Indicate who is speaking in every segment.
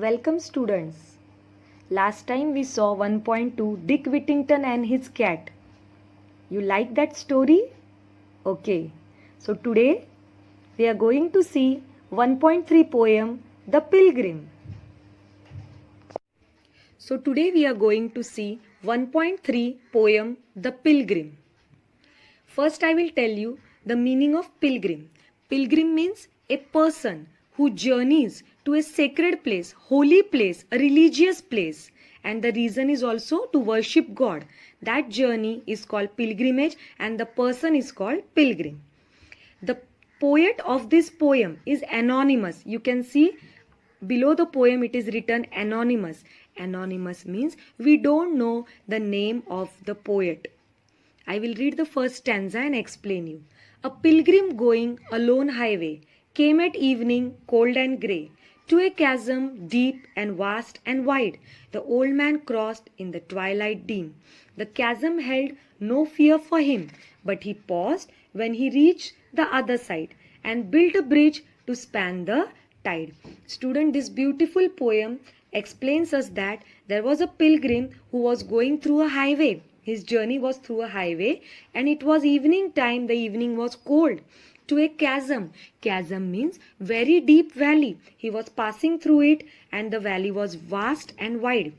Speaker 1: Welcome students. Last time we saw 1.2 Dick Whittington and his cat. You like that story? Okay. So today we are going to see 1.3 poem The Pilgrim. So today we are going to see 1.3 poem The Pilgrim. First I will tell you the meaning of pilgrim. Pilgrim means a person who journeys to a sacred place, holy place, a religious place. And the reason is also to worship God. That journey is called pilgrimage and the person is called pilgrim. The poet of this poem is anonymous. You can see below the poem it is written anonymous. Anonymous means we don't know the name of the poet. I will read the first stanza and explain you. A pilgrim going alone highway came at evening cold and grey to a chasm deep and vast and wide. The old man crossed in the twilight dim. The chasm held no fear for him, but he paused when he reached the other side and built a bridge to span the tide. Student, this beautiful poem explains us that there was a pilgrim who was going through a highway. His journey was through a highway and it was evening time. The evening was cold. To a chasm. Chasm means very deep valley. He was passing through it and the valley was vast and wide.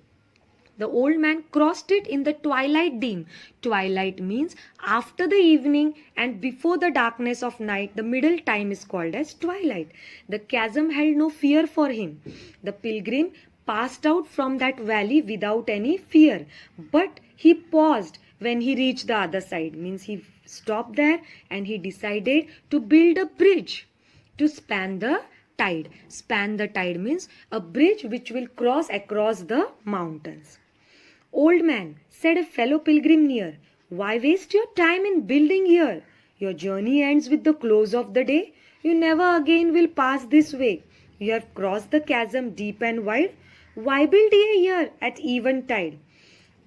Speaker 1: The old man crossed it in the twilight dim. Twilight means after the evening and before the darkness of night. The middle time is called as twilight. The chasm held no fear for him. The pilgrim passed out from that valley without any fear. But he paused when he reached the other side. Means he stopped there and he decided to build a bridge to span the tide. Span the tide means a bridge which will cross across the mountains. Old man, said a fellow pilgrim near, why waste your time in building here? Your journey ends with the close of the day. You never again will pass this way. You have crossed the chasm deep and wide. Why build ye here at eventide?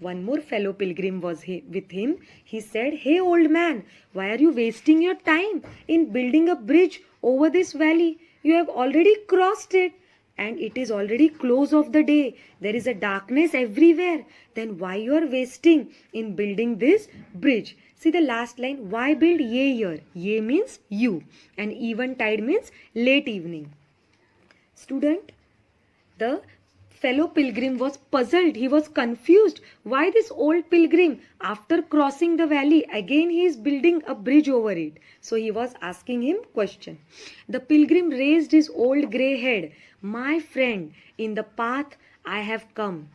Speaker 1: One more fellow pilgrim was with him. He said, hey old man, why are you wasting your time in building a bridge over this valley? You have already crossed it and it is already close of the day. There is a darkness everywhere. Then why you are wasting in building this bridge? See the last line, why build ye here? Ye means you and eventide means late evening. Student, the fellow pilgrim was puzzled. He was confused. Why this old pilgrim, after crossing the valley, again he is building a bridge over it. So he was asking him question. The pilgrim raised his old grey head. My friend, in the path I have come,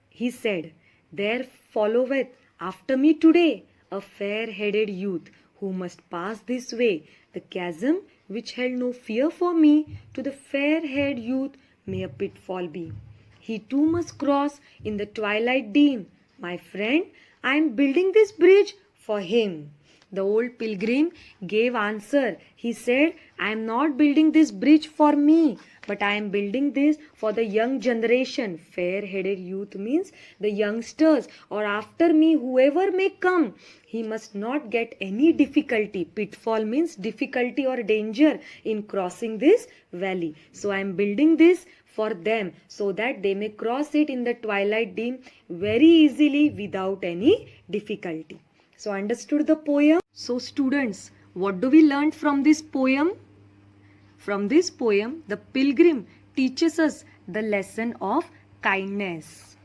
Speaker 1: he said, there followeth after me today a fair-headed youth who must pass this way. The chasm which held no fear for me, to the fair-haired youth may a pitfall be. He too must cross in the twilight dim. My friend, I am building this bridge for him. The old pilgrim gave answer. He said, I am not building this bridge for me, but I am building this for the young generation. Fair-headed youth means the youngsters or after me, whoever may come. He must not get any difficulty. Pitfall means difficulty or danger in crossing this valley. So I am building this for them so that they may cross it in the twilight dim very easily without any difficulty. So understood the poem? So students, what do we learn from this poem? From this poem, the pilgrim teaches us the lesson of kindness.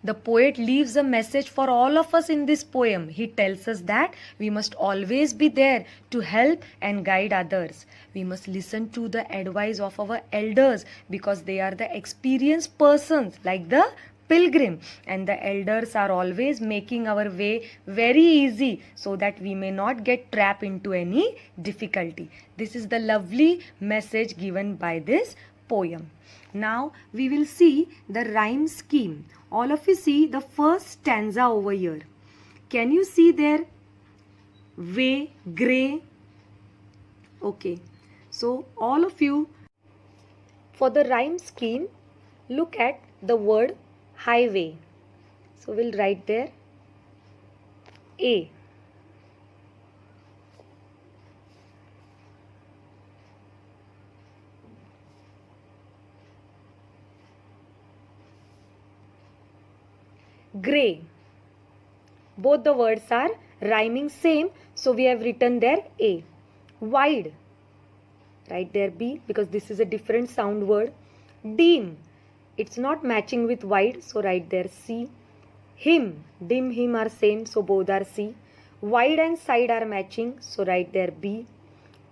Speaker 1: The poet leaves a message for all of us in this poem. He tells us that we must always be there to help and guide others. We must listen to the advice of our elders because they are the experienced persons like the pilgrim, and the elders are always making our way very easy so that we may not get trapped into any difficulty. This is the lovely message given by this poem. Now we will see the rhyme scheme. All of you see the first stanza over here. Can you see there? Way, grey. Okay. So all of you, for the rhyme scheme, look at the word highway. So we'll write there A. grey. Both the words are rhyming same, so we have written there A. Wide, write there B because this is a different sound word. Dim, it's not matching with wide, so write there C. Him, dim, him are same, so both are C. Wide and side are matching, so write there B.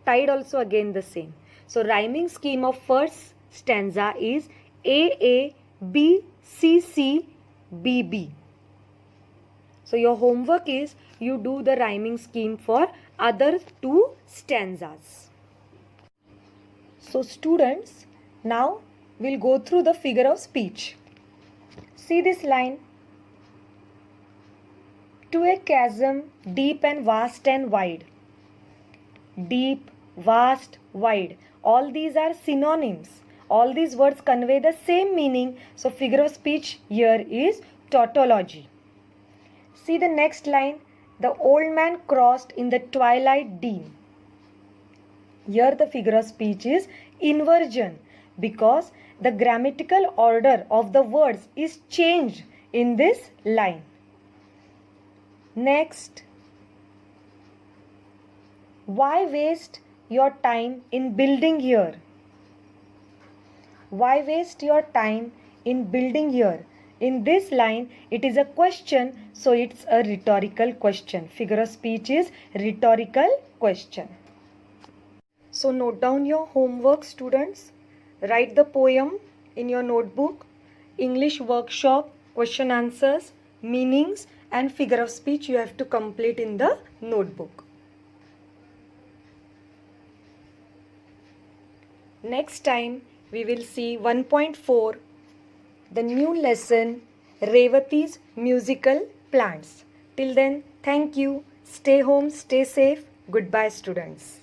Speaker 1: Tide also again the same. So rhyming scheme of first stanza is A, B, C, B, B. So your homework is you do the rhyming scheme for other two stanzas. So students, now we'll go through the figure of speech. See this line. To a chasm deep and vast and wide. Deep, vast, wide. All these are synonyms. All these words convey the same meaning. So figure of speech here is tautology. See the next line. The old man crossed in the twilight dim. Here the figure of speech is inversion because the grammatical order of the words is changed in this line. Next, why waste your time in building here? Why waste your time in building here? In this line, it is a question, so it's a rhetorical question. Figure of speech is rhetorical question. So note down your homework, students. Write the poem in your notebook. English workshop, question answers, meanings and figure of speech you have to complete in the notebook. Next time we will see 1.4, the new lesson, Revati's musical plants. Till then, thank you. Stay home, stay safe. Goodbye, students.